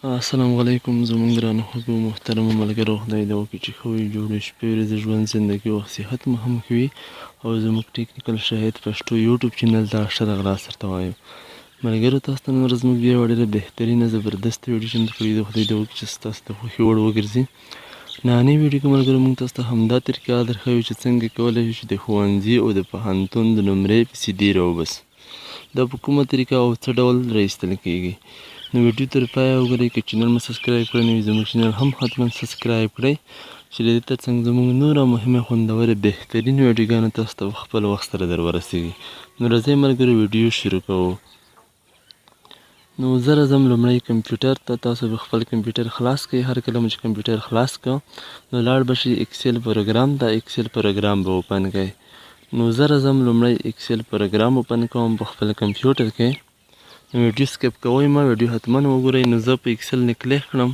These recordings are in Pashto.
السلام علیکم زموږ ګرانو خوږو محترمو ملګرو، خدای دې وکړي چې ښه وي، جوړ وي، شپې ورځې ژوند زندګي وخت صحت مو هم ښه وي. او زموږ ټیکنیکل شاهد پښتو یوټیوب چینل ته ښه راغلاست درته وایم. ملګرو، تاسو ته نن ورځ موږ بیا یوه ډېره بهترینه زبردسته ویډیو چمتو کړې ده. خدای دې وکړي چې ستاسو د خوښې وړ وګرځي. نننۍ ویډیو کې ملګرو موږ تاسو ته همدا طریقه درښیو چې څنګه کولی شو چې د ښوونځي او د پوهنتون د نمرې PCD راوباسو. دا په کومه طریقه او څه ډول راایستل کیږي. نو ویډیو تر پایه وګورئ. که چینل مو سبسکرایب کړی نه وي زموږ چینل هم حتما سبسکرایب کړئ چې د دې ترڅنګ زموږ نوره مهمه خوندوره بهترین ویډیوګانې تاسو ته په خپل وخت سره در ورسیږي. نو راځئ ملګرو ویډیو شروع کوو. نو زه راځم لومړی کمپیوټر ته. تاسو به خپل کمپیوټر خلاص کړئ. هر کله مو چې کمپیوټر خلاص کړه نو لاړ به شئ اکسل پروګرام ته. اکسل پروګرام به اوپن کړئ. نو زه راځم لومړی اکسل پروګرام اوپن کوم په خپل کمپیوټر کې. نو ویډیو سکپ کوئ مه، ویډیو حتما وګورئ. نو زه په اکسل نه کلیک کړم.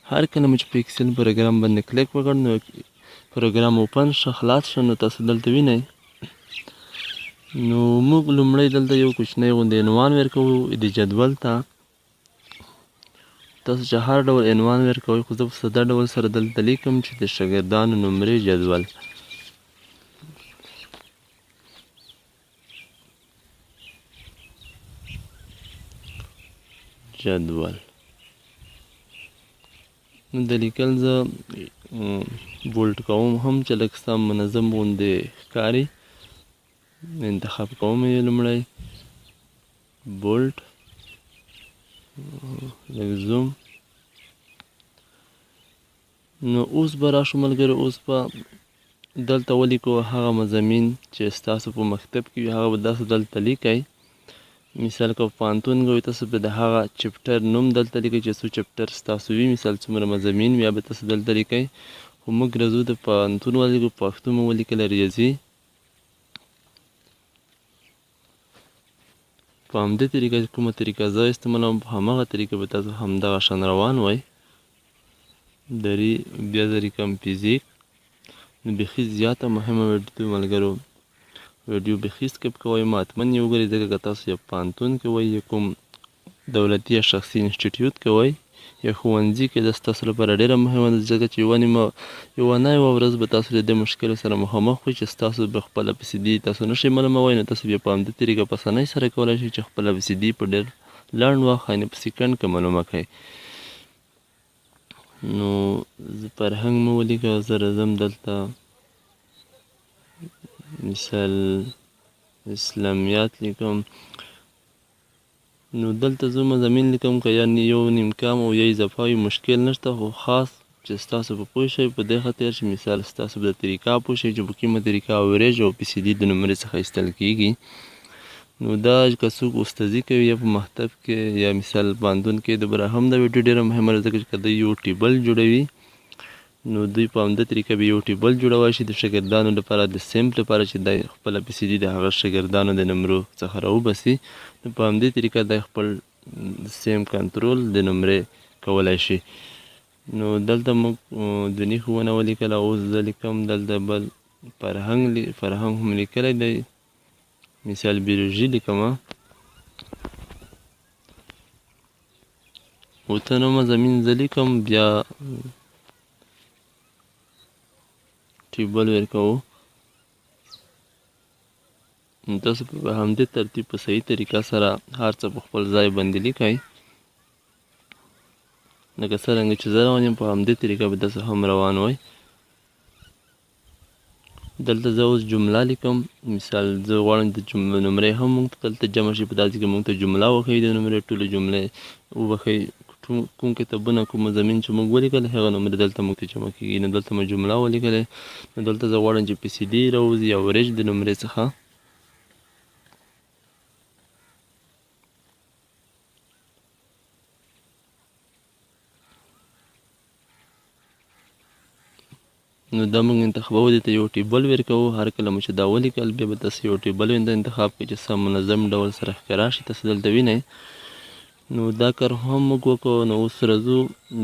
هر کله مو چې په اکسل پروګرام باندې کلیک وکړ نو پروګرام اوپن شه، خلاص شه. نو تاسو دلته وینئ نو موږ لومړی دلته یو کوچنی غوندې عنوان ورکوو د جدول ته. تاسو چې هر ډول عنوان ورکوئ، خو زه په ساده ډول سره دلته لیکم چې د شاګردانو نمرې جدول. نو د لیکل زه بولډ کوم هم چې لږ سم منظم غوندې ښکاري. انتخاب کوم یې لومړی بولډ، لږ زوم. نو اوس به راشو ملګرو، اوس به دلته ولیکو هغه مضامین چې ستاسو په مکتب کې وي، هغه به تاسو دلته لیکئ. مثال که په پوهنتون کې وي تاسو به د هغه چپټر نوم دلته لیکئ چې څو چپټر ستاسو وي، مثال څومره مضامین وي به تاسو دلته لیکئ. خو موږ راځو د پوهنتون ولیکو، پښتو مو ولیکله ریاضي. په همدې طریقه کومه طریقه زه استعمالوم په هماغه طریقه به تاسو همدغه شان روان وئ. بیا ځرې کوم فزیک. نو بیخي زیاته مهمه ویډیو ملګرو، ویډیو بیخي سکپ کوئ مه، حتما یې وګورئ. ځکه که تاسو یا پوهنتون کې وئ یا کوم دولتي یا شخصي انسټیټیوټ کې وئ یا ښوونځي کې، دا ستاسو لپاره ډېره مهمه ده. ځکه چې یوه نه یوه ورځ به تاسو د دې مشکل سره مخامخ وئ چې ستاسو به خپله PCD تاسو نشئ معلوموئ. نو تاسو بیا په همدې طریقه په اسانۍ سره کولی شئ چې خپله PCD په ډېر لنډ وخت یعنې په سیکنډ کې معلومه کړئ. نو فرهنګ مو ولیکه. زه راځم دلته مثال اسلامیات لیکم. نو دلته زه مضامین لیکم که یا یو نیم کم او یا اضافه وي مشکل نشته، خو خاص چې ستاسو به پوه شئ په دې خاطر چې مثال ستاسو به د طریقه پوه شئ چې په کومه طریقه اوریج او PCD د نمرې څخه ایستل کیږي. نو دا که څوک استادي کوي یا په مکتب کې یا مثال پوهنتون کې، د بره هم دا ویډیو ډېره مهمه ده. ځکه چې که دوی یو ټیبل جوړوي نو دوی په همده طریقه به یو ټیبل جوړولی شي د شاګردانو لپاره، د سیمپ لپاره چې دی خپله PCD د هغه شاګردانو د نمرو څخه راوباسي. نو په همدې طریقه دی خپل سیم کنټرول د نمرې کولی شي. نو دلته موږ دیني ښوونه ولیکله. اوس زه لیکم دلته بل فرهنګ هم لیکلی دی. مثال بیولوژي لیکمه. اوته نو مضامین زه لیکم، بیا ټیبل ورکوو. تاسو په همدې ترتیب په صحیح طریقه سره هر څه په خپل ځای باندې لیکئ. لکه څرنګه چې زه روان یم په همدې طریقه به تاسو هم روان وئ. دلته زه اوس جمله لیکم. مثال زه غواړم د نمرې هم موږ ته دلته جمع شي، په داسې کې موږ ته جمله وښیي د نمرې ټولې جملې وبښئ. کوم کتابونه کوم مضامین چې موږ ولیکل هغه نمرې دلته موږ ته جمع کیږي. نو دلته مو جمله ولیکلې. نو دلته زه غواړم چې PCD راوځي اوریج د نمرې څخه. نو دا موږ انتخابوو، دې ته یو ټیبل ورکوو. هر کله مو چې دا ولیکل بیا به تاسو یو ټیبل انتخاب کړئ چې سم منظم ډول سره ښکاره شي. تاسو دلته وینئ. نو دا کار هم موږ وکړو. نو اوس راځو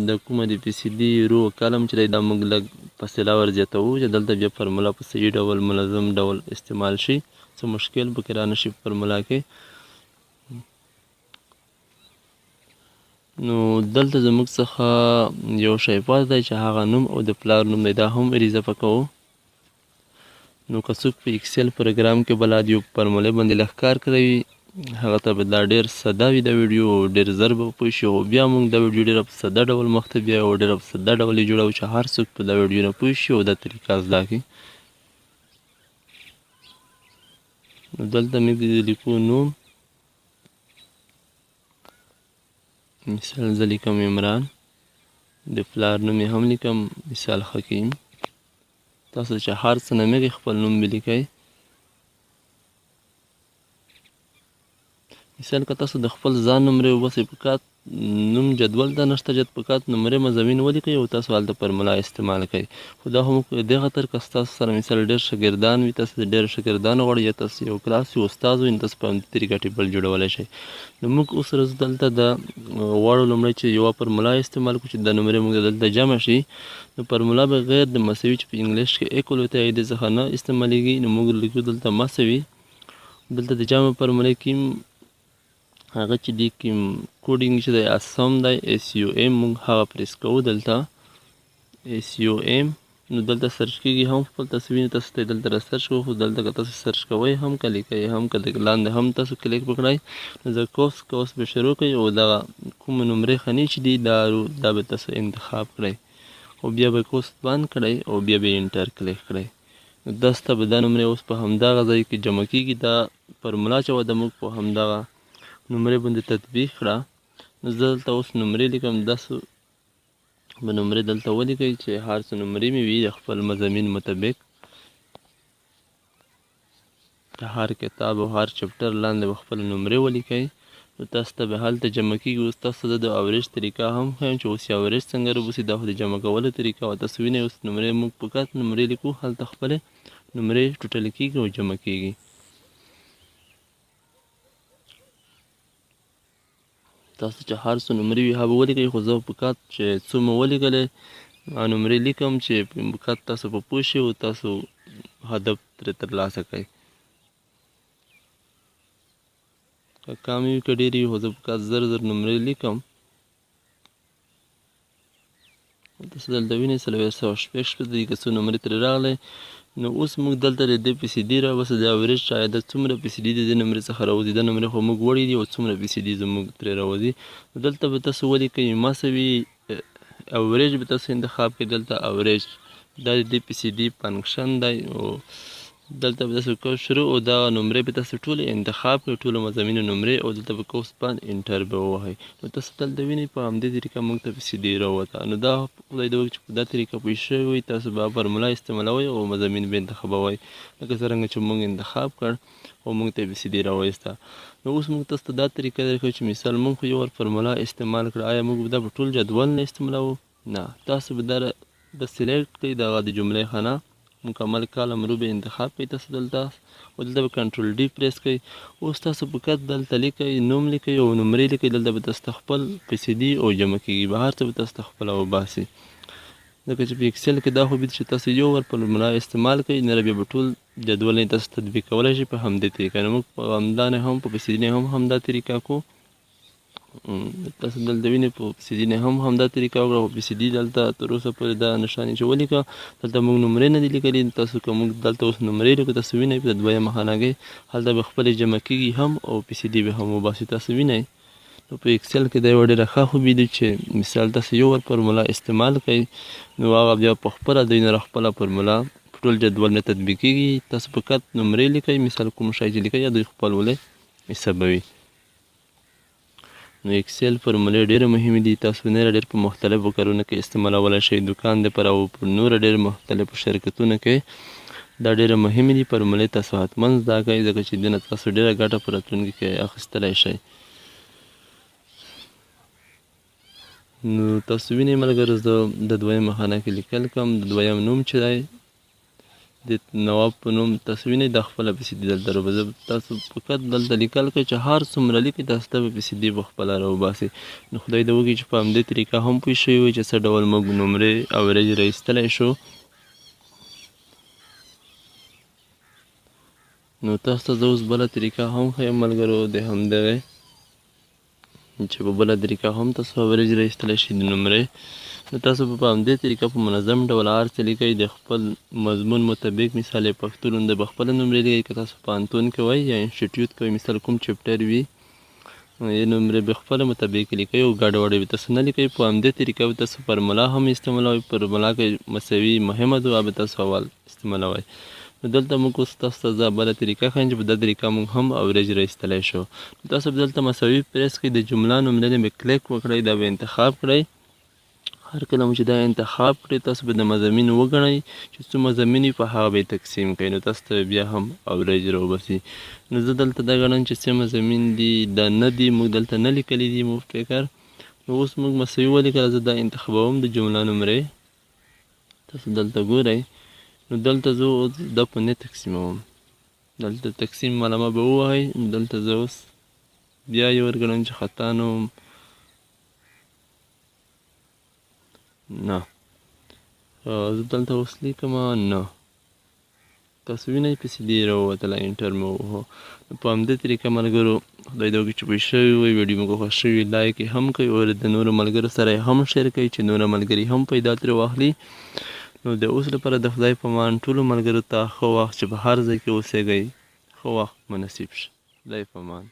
د کومه د PCD رو کالم چې دی دا موږ لږ فاصله ورزیاتوو چې دلته بیا فرموله په صحیح ډول منظم ډول استعمال شي، څه مشکل پکې رانشي په فرموله کې. نو دلته زموږ څخه یو شی پاتې دی چې هغه نوم او د پلار نوم دی، دا هم اضافه کوو. نو که څوک په اکسل پروګرام کې بلد یو فارمولې باندې لښکار کوي، هغه ته به دا ډېر ساده وي دا ویډیو، ډېر زر به پوه شي. او بیا موږ دا ویډیو ډېره په ساده ډول مخ ته بیایو او ډېره په ساده ډول یې جوړوو چې هر څوک په دا ویډیو نه پوه شي او دا طریقه زده کړي. نو دلته موږ لیکو نوم، مثال زه لیکم عمران، د پلار نوم یې هم لیکم مثال حکیم. تاسو چې هر څه نه مخکې خپل نوم ولیکئ. مثال که تاسو د خپل ځان نمرې وباسئ، په کات نوم جدول ته نشته، جد په کات نمرې مضامین ولیکئ او تاسو هلته فارمولا استعمال کړئ. خو دا هم دې خاطر که ستاسو سره مثال ډېر شاګردان وي، تاسو ډېر شاګردان غواړئ یا تاسو یو کلاس یو استاد وي، نو تاسو په همدې طریقه ټیبل جوړولی شئ. نو موږ اوس ورځ دلته د غواړو لومړی چې یوه فارمولا استعمال کړو چې دا نمرې موږ دلته جمع شي. نو فارمولا بغیر د مساوي چې په انګلیش کې ایکول وته د څخه نه استعمالیږي، نو موږ لیکو دلته مساوي. دلته د جمع فارمولې کې هغه چې دی کوم کوډینګ چې دی اسم دی SUM، موږ هغه پریس کوو دلته SUM. نو دلته سرچ کېږي هم خپل تاسو وینئ، تاسو ته دلته را سرچ کوو. خو دلته که تاسو سرچ کوئ هم که لیکئ هم که لاندې هم تاسو کلیک وکړئ، نو د کوس به شروع کړئ او دغه کومې نمرې خانې چې دي دا به تاسو انتخاب کړئ او بیا به کوس بند کړئ او بیا به انټر کلیک کړئ. نو داسته به دا نمرې اوس په همدغه ځای کې جمع کېږي. دا فارمولا چې وه د موږ په همدغه نمرې باندې تطبیق کړه. نو زه دلته اوس نمرې لیکم، داسې به نمرې دلته ولیکئ چې هر څه نمرې مې وي د خپل مضامین مطابق. د هر کتاب او هر چپټر لاندې به خپله نمرې ولیکئ. نو تاسو ته به هلته جمع کېږي. اوس تاسو ته د اوریج طریقه هم ښیم چې اوس یې اوریج څنګه راوباسي، دا خو د جمع کولو طریقه وه. تاسو وینئ اوس نمرې موږ فقط نمرې لیکو، هلته خپلې نمرې ټوټل کېږي او جمع کېږي. تاسو چې هر څو نمرې وي هغه ولیکئ، خو زه فقط چې څو مې ولیکلې نمرې لیکم چې فقط تاسو په پوه شئ او تاسو هدف ترې ترلاسه کړئ. که کم وي که ډېرې وي، خو زه فقط زر نمرې لیکم. تاسو دلته وینئ 466 دقیقه څو نمرې ترې راغلی. نو اوس موږ دلته د دې PCD راوباسو، د اوریج چې عدد څومره PCD د دې نمرې څخه راوځي. دا نمرې خو موږ وړي دي او څومره PCD زموږ ترې راوځي. نو دلته به تاسو ولیکئ مساوي اوریج به تاسو انتخاب کړئ. دلته اوریج دا د دې PCD فنکشن دی او دلته به تاسو کوم شروع او دا نمرې به تاسو ټولې انتخاب کړئ، ټولو مضامینو نمرې، او دلته به کوس باندې انټر به ووهئ. نو تاسو دلته وینئ په همدې طریقه موږ ته PCD راووته. نو دا خدای دې وکړي چې په دا طریقه پوه شوي وئ، تاسو به فارمولا استعمالوئ او مضامین به انتخابوئ لکه څرنګه چې موږ انتخاب کړ او موږ ته PCD راوایسته. نو اوس موږ تاسو ته دا طریقه درکوو چې مثال موږ خو یو فارمولا استعمال کړه، آیا موږ دا په ټول جدول نه استعمالوو؟ نه، تاسو به دا سلیکټ کړئ، دغه د جملې خانه مکمل کالم رو به انتخاب کړئ تاسو دلته او دلته به کنټرول D پریس کړئ. اوس تاسو فقط دلته لیکئ، نوم لیکئ او نمرې لیکئ. دلته به تاسو خپل PCD او جمع کېږي، به هر څه به تاسو خپله وباسي. ځکه چې په اکسل کې دا خو چې تاسو یو فارمولا استعمال کړئ، نه بیا به ټول جدول یې تاسو تطبیق کولی شئ په همدې طریقه. نو موږ په همدا نه هم په PCD نه هم همدا طریقه کو. تاسو دلته وینئ په PCD نه هم همدا طریقه وکړه. خو PCD دلته تر اوسه پورې دا نښانې چې ولیکه، دلته موږ نمرې نه دي لیکلي. تاسو که موږ دلته اوس نمرې لیکو، تاسو وینئ په دویمه خانه کې هلته به خپلې جمع کېږي هم او PCD به هم وباسي. تاسو وینئ نو په اکسل کې دا یوه ډېره ښه خوبي ده چې مثال تاسو یو فارمولا استعمال کړئ، نو هغه بیا په خپله دوی نه خپله فارمولا په ټول جدول نه تطبیق کېږي. تاسو فقط نمرې لیکئ، مثال کوم شی چې لیکئ دوی خپل ولې حسابوي. نو اکسل فارمولې ډېرې مهمې دي. تاسو ډېر په مختلفو کارونو کې استعمالولی شئ، دکان دپاره او په نوره ډېر مختلفو شرکتونو کې دا ډېره مهمې دي. فارمولې تاسو حتما زده کړئ، ځکه چې دې نه تاسو ډېره ګټه په راتلونکي کې اخیستلی شئ. نو تاسو وینئ ملګرو، زه د دویمه خانه کې لیکل کوم. د دویم نوم چې دی د نواب په نوم تاسو وینئ دا خپله PCD دلته راوباسي. تاسو فقط دلته لیکل کوئ چې هر څومره لیکئ تاسو ته به PCD په خپله راوباسي. نو خدای دې وکړي چې په همدې طریقه هم پوه شوي وئ چې څه ډول موږ نمرې اوریج را ایستلی شو. نو تاسو ته زه اوس بله طریقه هم ښیم ملګرو، د همدغې چې په بله طریقه هم تاسو اوریج راایستلی شئ د نمرې. نو تاسو په همدې طریقه په منظم ډول هر څه لیکئ د خپل مضمون مطابق. مثال یې پښتو نوم د به خپله نمرې لیکئ، که تاسو پوهنتون کې وئ یا انسټیټیوټ کې وئ، مثال کوم چپټر وي یې نمرې به خپله مطابق لیکئ او ګډوډ به تاسو نه لیکئ. په همدې طریقه به تاسو فرمولا هم استعمالوئ. فرمولا که مساوي مهمه ده به تاسو اول استعمالوئ. نو دلته موږ اوس تاسو ته زه بله طریقه ښیم چې په دا طریقه موږ هم اوریج راایستلی شو. تاسو به دلته مساوي پریس کړئ، د جمله نوملنې به کلیک وکړئ، دا به انتخاب کړئ. هر کله مو چې دا انتخاب کړئ تاسو به د مضامین وګڼئ چې څو مضامین وي په هغه به یې تقسیم کړئ، نو تاسو ته بیا هم اوریج راوباسي. نو زه دلته دا ګڼم چې څه مضامین دي، دا نه دي، موږ دلته نه لیکلي دي مفت فکر. نو اوس موږ مساوي ولیکله، زه دا انتخابوم د جمله نمرې. تاسو دلته ګورئ، نو دلته زه اوس دا په نه تقسیموم، دلته تقسیم معلومه به ووهئ. دلته زه اوس بیا یې ورګڼم چې خطا نه وم، نه زه دلته اوس لیکمه نه. تاسو وینئ په سیدې راووتله، انټر مې ووهو. نو په همدې طریقه ملګرو خدای دې وکړي چې پوه شوي وئ، ویډیو مو که خوښ شوي لایک یې هم کړئ او د نورو ملګرو سره یې هم شیر کړئ چې نور ملګري هم پیدا ترې واخلي. نو د اوس لپاره د خدای په امان ټولو ملګرو ته ښه وخت، چې په هر ځای کې اوسیږئ ښه وخت مو نصیب شه. خدای په امان.